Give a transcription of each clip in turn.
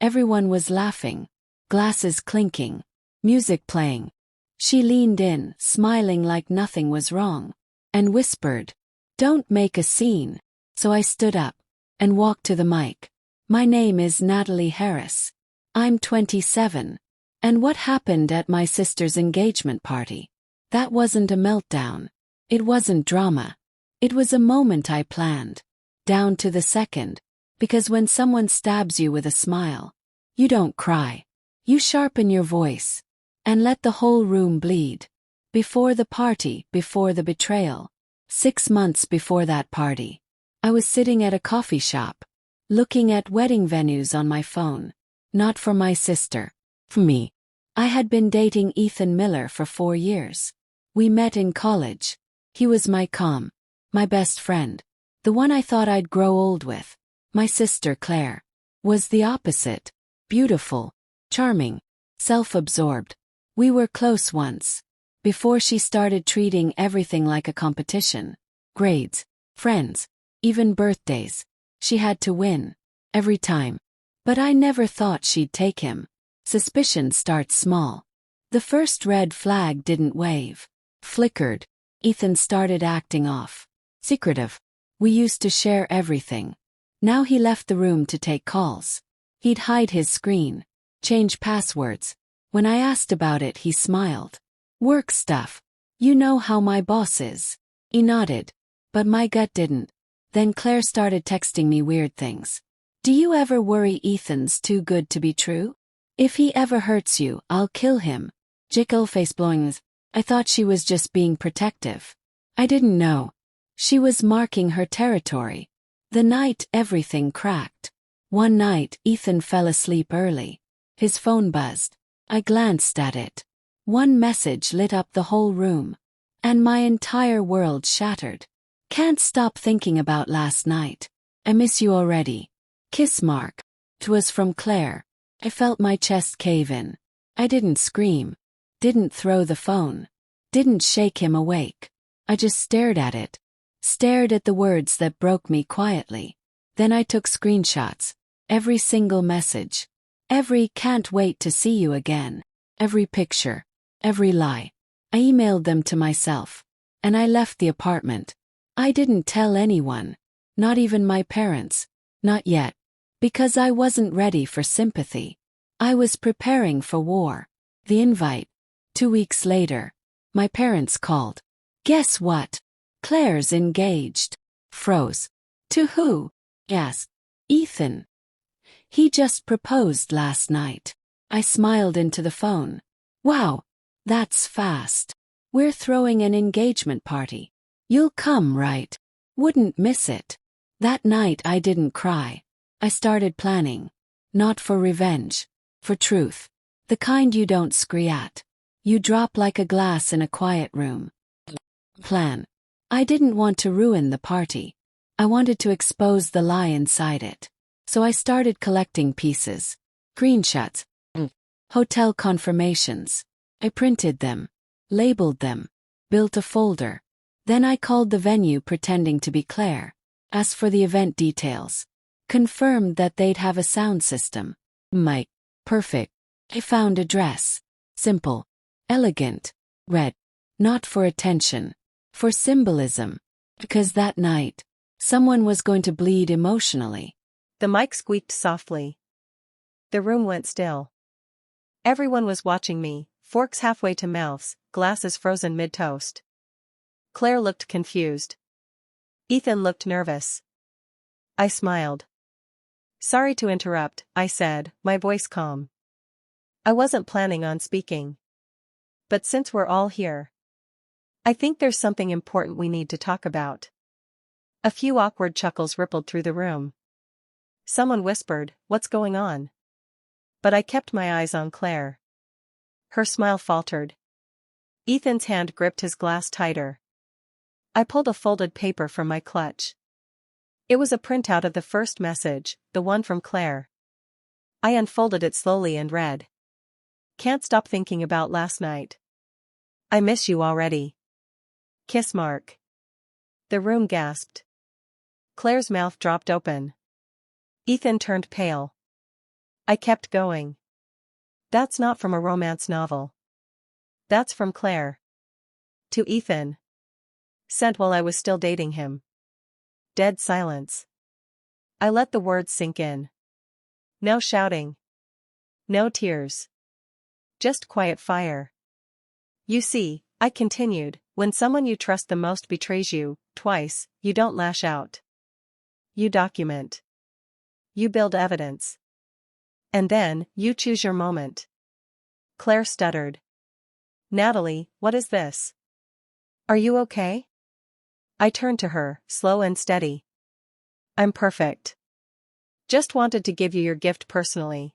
Everyone was laughing, glasses clinking, music playing. She leaned in, smiling like nothing was wrong, and whispered, "Don't make a scene." So I stood up and walked to the mic. "My name is Natalie Harris. I'm 27. And what happened at my sister's engagement party? That wasn't a meltdown. It wasn't drama. It was a moment I planned, down to the second, because when someone stabs you with a smile, you don't cry. You sharpen your voice and let the whole room bleed. Before the party, before the betrayal, 6 months before that party, I was sitting at a coffee shop, looking at wedding venues on my phone. Not for my sister, for me. I had been dating Ethan Miller for 4 years. We met in college. He was my my best friend, the one I thought I'd grow old with. My sister Claire was the opposite, beautiful, charming, self-absorbed. We were close once, before she started treating everything like a competition. Grades, friends, even birthdays. She had to win, every time. But I never thought she'd take him. Suspicion starts small. The first red flag didn't wave, flickered. Ethan started acting off, secretive. We used to share everything. Now he left the room to take calls. He'd hide his screen, change passwords. When I asked about it, he smiled. "Work stuff. You know how my boss is." He nodded, but my gut didn't. Then Claire started texting me weird things. "Do you ever worry Ethan's too good to be true? If he ever hurts you, I'll kill him." Jickle face blowing. I thought she was just being protective. I didn't know. She was marking her territory. The night everything cracked. One night, Ethan fell asleep early. His phone buzzed. I glanced at it. One message lit up the whole room. And my entire world shattered. "Can't stop thinking about last night. I miss you already. Kiss mark." It was from Claire. I felt my chest cave in. I didn't scream. Didn't throw the phone. Didn't shake him awake. I just stared at it. Stared at the words that broke me quietly. Then I took screenshots. Every single message. Every "can't wait to see you again." Every picture. Every lie. I emailed them to myself. And I left the apartment. I didn't tell anyone. Not even my parents. Not yet. Because I wasn't ready for sympathy. I was preparing for war. The invite. 2 weeks later. My parents called. "Guess what? Claire's engaged." Froze. "To who?" asked. "Ethan. He just proposed last night." I smiled into the phone. "Wow. That's fast. We're throwing an engagement party. You'll come, right? Wouldn't miss it." That night I didn't cry. I started planning. Not for revenge. For truth. The kind you don't scream at. You drop like a glass in a quiet room. Plan. I didn't want to ruin the party. I wanted to expose the lie inside it. So I started collecting pieces. Screenshots. Hotel confirmations. I printed them. Labeled them. Built a folder. Then I called the venue pretending to be Claire. Asked for the event details. Confirmed that they'd have a sound system. Mic. Perfect. I found a dress. Simple. Elegant. Red. Not for attention. For symbolism. Because that night, someone was going to bleed emotionally. The mic squeaked softly. The room went still. Everyone was watching me, forks halfway to mouths, glasses frozen mid-toast. Claire looked confused. Ethan looked nervous. I smiled. "Sorry to interrupt," I said, my voice calm. I wasn't planning on speaking. But since we're all here, I think there's something important we need to talk about. A few awkward chuckles rippled through the room. Someone whispered, "What's going on?" But I kept my eyes on Claire. Her smile faltered. Ethan's hand gripped his glass tighter. I pulled a folded paper from my clutch. It was a printout of the first message, the one from Claire. I unfolded it slowly and read. "Can't stop thinking about last night. I miss you already. Kiss mark." The room gasped. Claire's mouth dropped open. Ethan turned pale. I kept going. That's not from a romance novel. That's from Claire. To Ethan. Sent while I was still dating him. Dead silence. I let the words sink in. No shouting. No tears. Just quiet fire. You see, I continued, when someone you trust the most betrays you, twice, you don't lash out. You document. You build evidence. And then, you choose your moment. Claire stuttered. Natalie, what is this? Are you okay? I turned to her, slow and steady. I'm perfect. Just wanted to give you your gift personally.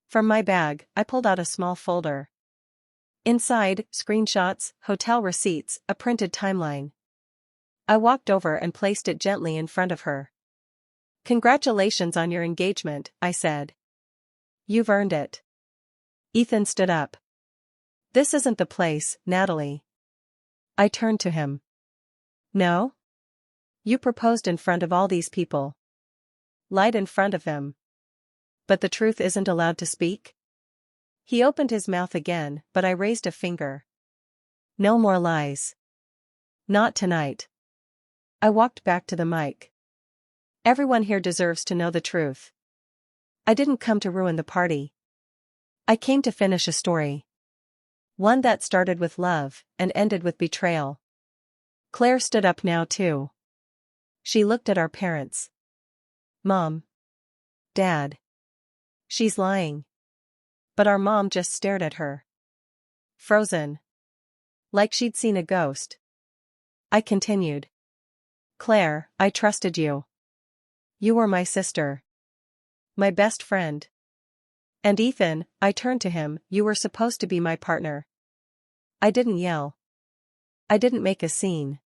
From my bag, I pulled out a small folder. Inside, screenshots, hotel receipts, a printed timeline. I walked over and placed it gently in front of her. Congratulations on your engagement, I said. You've earned it. Ethan stood up. This isn't the place, Natalie. I turned to him. No? You proposed in front of all these people. Lied in front of them. But the truth isn't allowed to speak? He opened his mouth again, but I raised a finger. No more lies. Not tonight. I walked back to the mic. Everyone here deserves to know the truth. I didn't come to ruin the party. I came to finish a story. One that started with love, and ended with betrayal. Claire stood up now too. She looked at our parents. Mom. Dad. She's lying. But our mom just stared at her. Frozen. Like she'd seen a ghost. I continued. Claire, I trusted you. You were my sister. My best friend. And Ethan, I turned to him, you were supposed to be my partner. I didn't yell. I didn't make a scene.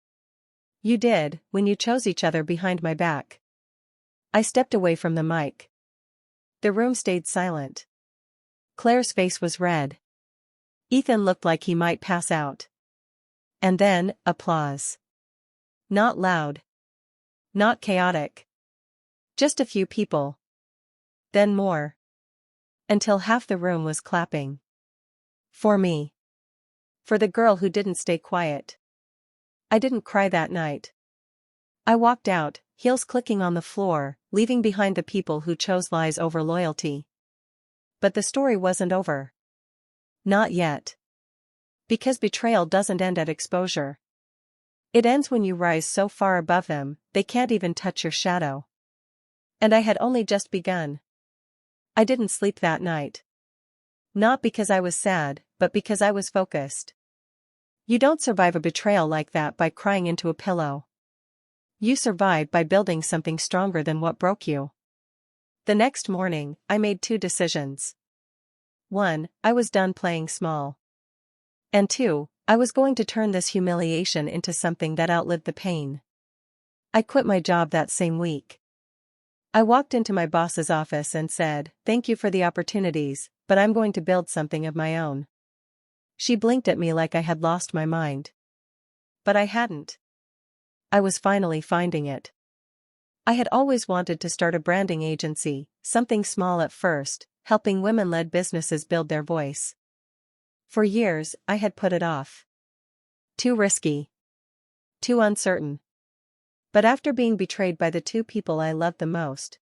You did, when you chose each other behind my back. I stepped away from the mic. The room stayed silent. Claire's face was red. Ethan looked like he might pass out. And then, applause. Not loud. Not chaotic. Just a few people. Then more. Until half the room was clapping. For me. For the girl who didn't stay quiet. I didn't cry that night. I walked out, heels clicking on the floor, leaving behind the people who chose lies over loyalty. But the story wasn't over. Not yet. Because betrayal doesn't end at exposure. It ends when you rise so far above them, they can't even touch your shadow. And I had only just begun. I didn't sleep that night. Not because I was sad, but because I was focused. You don't survive a betrayal like that by crying into a pillow. You survive by building something stronger than what broke you. The next morning, I made 2 decisions. 1, I was done playing small. And 2, I was going to turn this humiliation into something that outlived the pain. I quit my job that same week. I walked into my boss's office and said, "Thank you for the opportunities, but I'm going to build something of my own." She blinked at me like I had lost my mind. But I hadn't. I was finally finding it. I had always wanted to start a branding agency, something small at first, helping women-led businesses build their voice. For years, I had put it off. Too risky. Too uncertain. But after being betrayed by the 2 people I loved the most,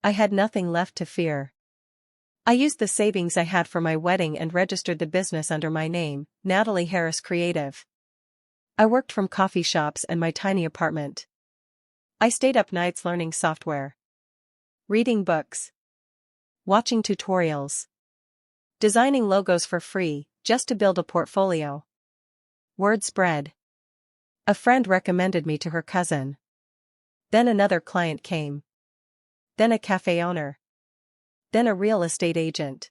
I had nothing left to fear. I used the savings I had for my wedding and registered the business under my name, Natalie Harris Creative. I worked from coffee shops and my tiny apartment. I stayed up nights learning software. Reading books. Watching tutorials. Designing logos for free, just to build a portfolio. Word spread. A friend recommended me to her cousin. Then another client came. Then a cafe owner. Then a real estate agent.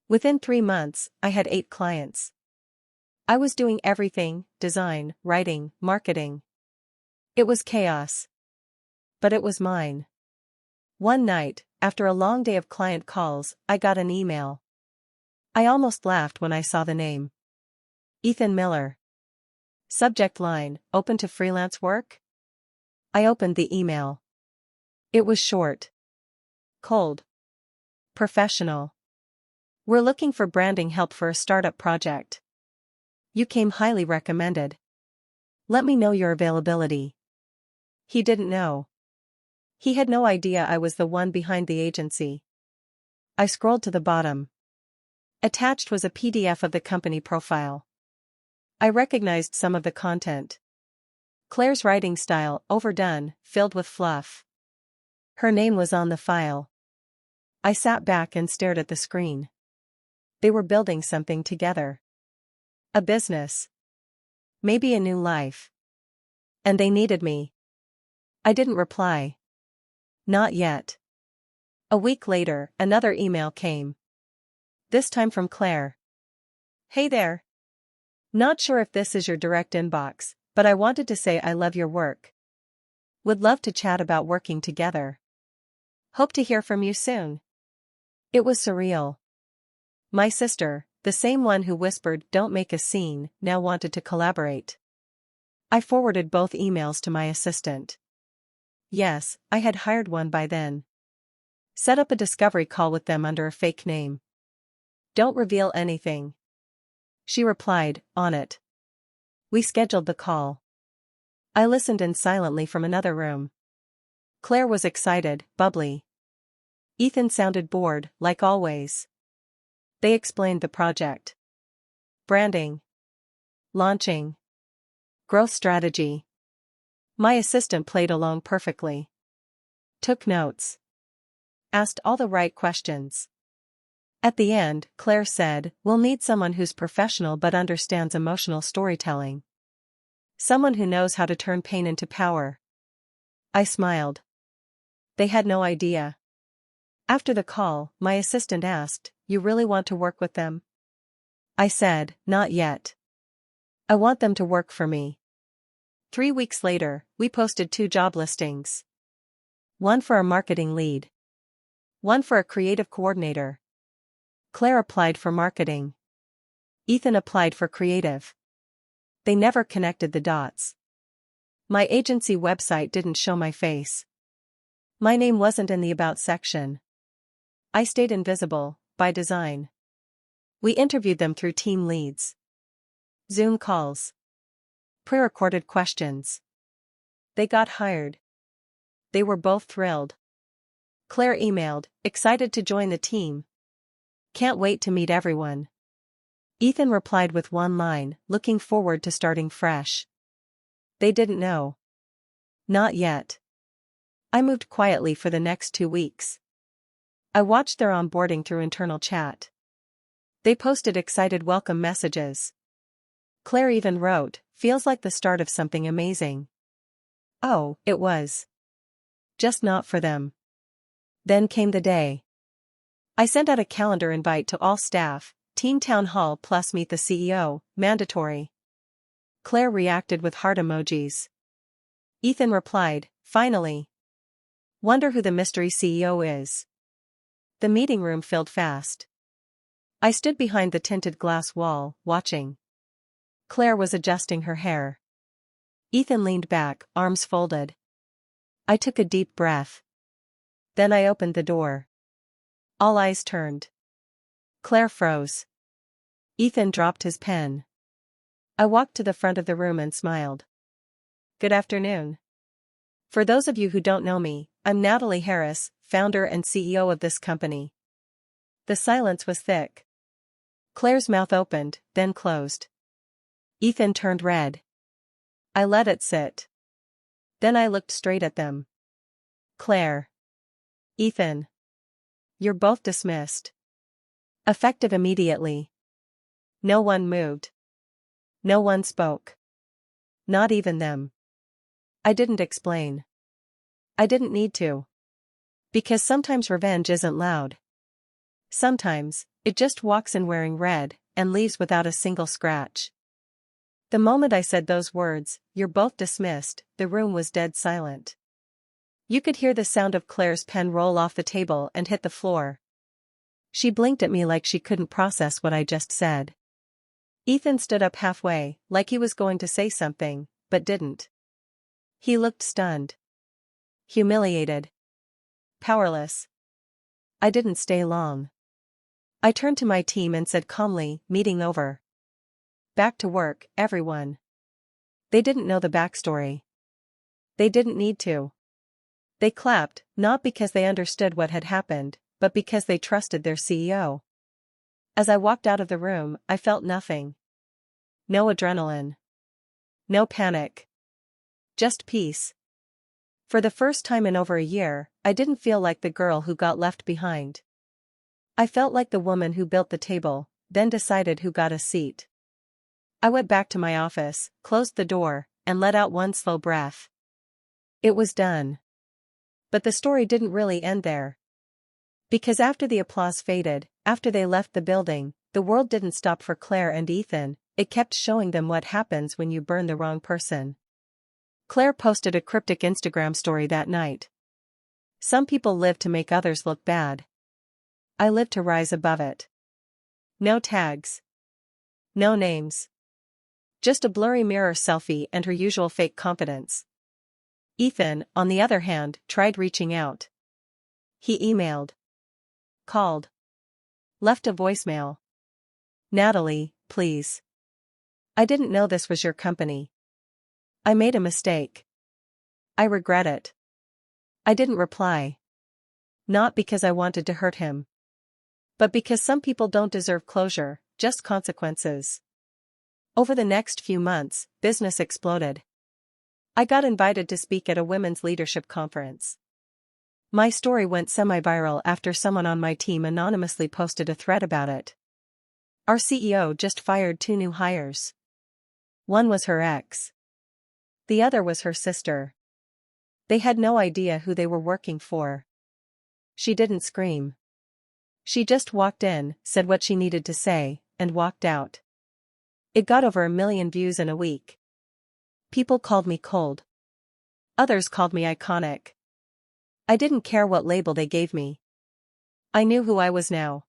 Within 3 months, I had 8 clients. I was doing everything: design, writing, marketing. It was chaos. But it was mine. One night, after a long day of client calls, I got an email. I almost laughed when I saw the name. Ethan Miller. Subject line, open to freelance work? I opened the email. It was short. Cold. Professional. We're looking for branding help for a startup project. You came highly recommended. Let me know your availability. He didn't know. He had no idea I was the one behind the agency. I scrolled to the bottom. Attached was a PDF of the company profile. I recognized some of the content. Claire's writing style, overdone, filled with fluff. Her name was on the file. I sat back and stared at the screen. They were building something together. A business. Maybe a new life. And they needed me. I didn't reply. Not yet. A week later, another email came. This time from Claire. Hey there. Not sure if this is your direct inbox, but I wanted to say I love your work. Would love to chat about working together. Hope to hear from you soon. It was surreal. My sister, the same one who whispered "don't make a scene," now wanted to collaborate. I forwarded both emails to my assistant. Yes, I had hired one by then. Set up a discovery call with them under a fake name. Don't reveal anything. She replied, on it. We scheduled the call. I listened in silently from another room. Claire was excited, bubbly. Ethan sounded bored, like always. They explained the project. Branding. Launching. Growth strategy. My assistant played along perfectly. Took notes. Asked all the right questions. At the end, Claire said, "We'll need someone who's professional but understands emotional storytelling. Someone who knows how to turn pain into power." I smiled. They had no idea. After the call, my assistant asked, "You really want to work with them?" I said, "Not yet. I want them to work for me." 3 weeks later, we posted 2 job listings. One for a marketing lead. One for a creative coordinator. Claire applied for marketing. Ethan applied for creative. They never connected the dots. My agency website didn't show my face. My name wasn't in the About section. I stayed invisible, by design. We interviewed them through team leads. Zoom calls. Pre-recorded questions. They got hired. They were both thrilled. Claire emailed, excited to join the team. Can't wait to meet everyone. Ethan replied with one line, looking forward to starting fresh. They didn't know. Not yet. I moved quietly for the next 2 weeks. I watched their onboarding through internal chat. They posted excited welcome messages. Claire even wrote, "Feels like the start of something amazing." Oh, it was. Just not for them. Then came the day. I sent out a calendar invite to all staff, team town hall plus meet the CEO, mandatory. Claire reacted with heart emojis. Ethan replied, "Finally. Wonder who the mystery CEO is." The meeting room filled fast. I stood behind the tinted glass wall, watching. Claire was adjusting her hair. Ethan leaned back, arms folded. I took a deep breath. Then I opened the door. All eyes turned. Claire froze. Ethan dropped his pen. I walked to the front of the room and smiled. "Good afternoon. For those of you who don't know me, I'm Natalie Harris, founder and CEO of this company." The silence was thick. Claire's mouth opened, then closed. Ethan turned red. I let it sit. Then I looked straight at them. "Claire. Ethan. You're both dismissed. Effective immediately." No one moved. No one spoke. Not even them. I didn't explain. I didn't need to. Because sometimes revenge isn't loud. Sometimes, it just walks in wearing red, and leaves without a single scratch. The moment I said those words, "You're both dismissed," the room was dead silent. You could hear the sound of Claire's pen roll off the table and hit the floor. She blinked at me like she couldn't process what I just said. Ethan stood up halfway, like he was going to say something, but didn't. He looked stunned. Humiliated. Powerless. I didn't stay long. I turned to my team and said calmly, "Meeting over. Back to work, everyone." They didn't know the backstory. They didn't need to. They clapped, not because they understood what had happened, but because they trusted their CEO. As I walked out of the room, I felt nothing. No adrenaline. No panic. Just peace. For the first time in over a year, I didn't feel like the girl who got left behind. I felt like the woman who built the table, then decided who got a seat. I went back to my office, closed the door, and let out one slow breath. It was done. But the story didn't really end there. Because after the applause faded, after they left the building, the world didn't stop for Claire and Ethan, it kept showing them what happens when you burn the wrong person. Claire posted a cryptic Instagram story that night. Some people live to make others look bad. I live to rise above it. No tags. No names. Just a blurry mirror selfie and her usual fake confidence. Ethan, on the other hand, tried reaching out. He emailed. Called. Left a voicemail. "Natalie, please. I didn't know this was your company. I made a mistake. I regret it." I didn't reply. Not because I wanted to hurt him. But because some people don't deserve closure, just consequences. Over the next few months, business exploded. I got invited to speak at a women's leadership conference. My story went semi-viral after someone on my team anonymously posted a thread about it. Our CEO just fired 2 new hires. One was her ex. The other was her sister. They had no idea who they were working for. She didn't scream. She just walked in, said what she needed to say, and walked out. It got over 1 million views in a week. People called me cold. Others called me iconic. I didn't care what label they gave me. I knew who I was now.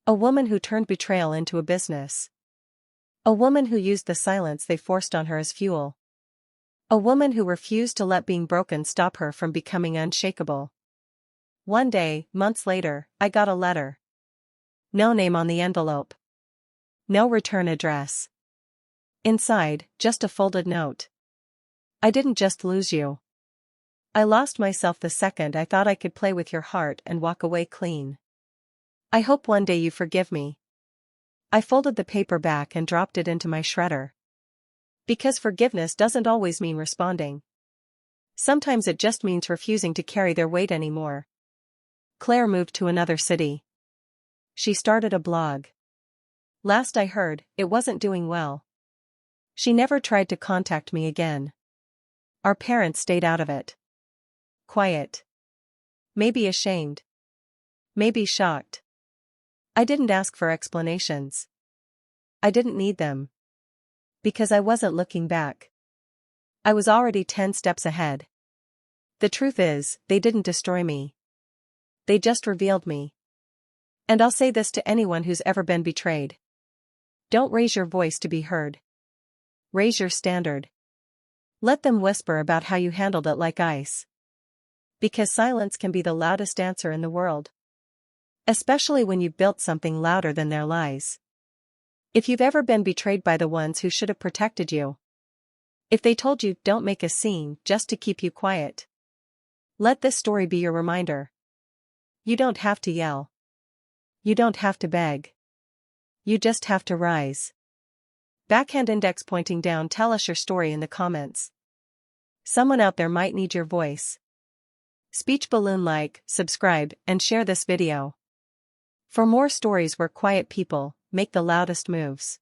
A woman who turned betrayal into a business. A woman who used the silence they forced on her as fuel. A woman who refused to let being broken stop her from becoming unshakable. One day, months later, I got a letter. No name on the envelope. No return address. Inside, just a folded note. "I didn't just lose you. I lost myself the second I thought I could play with your heart and walk away clean. I hope one day you forgive me." I folded the paper back and dropped it into my shredder. Because forgiveness doesn't always mean responding. Sometimes it just means refusing to carry their weight anymore. Claire moved to another city. She started a blog. Last I heard, it wasn't doing well. She never tried to contact me again. Our parents stayed out of it. Quiet. Maybe ashamed. Maybe shocked. I didn't ask for explanations. I didn't need them. Because I wasn't looking back. I was already 10 steps ahead. The truth is, they didn't destroy me. They just revealed me. And I'll say this to anyone who's ever been betrayed. Don't raise your voice to be heard. Raise your standard. Let them whisper about how you handled it like ice. Because silence can be the loudest answer in the world. Especially when you've built something louder than their lies. If you've ever been betrayed by the ones who should have protected you. If they told you, "Don't make a scene," just to keep you quiet. Let this story be your reminder. You don't have to yell. You don't have to beg. You just have to rise. Backhand index pointing down. Tell us your story in the comments. Someone out there might need your voice. Speech balloon. Like, subscribe, and share this video. For more stories where quiet people make the loudest moves.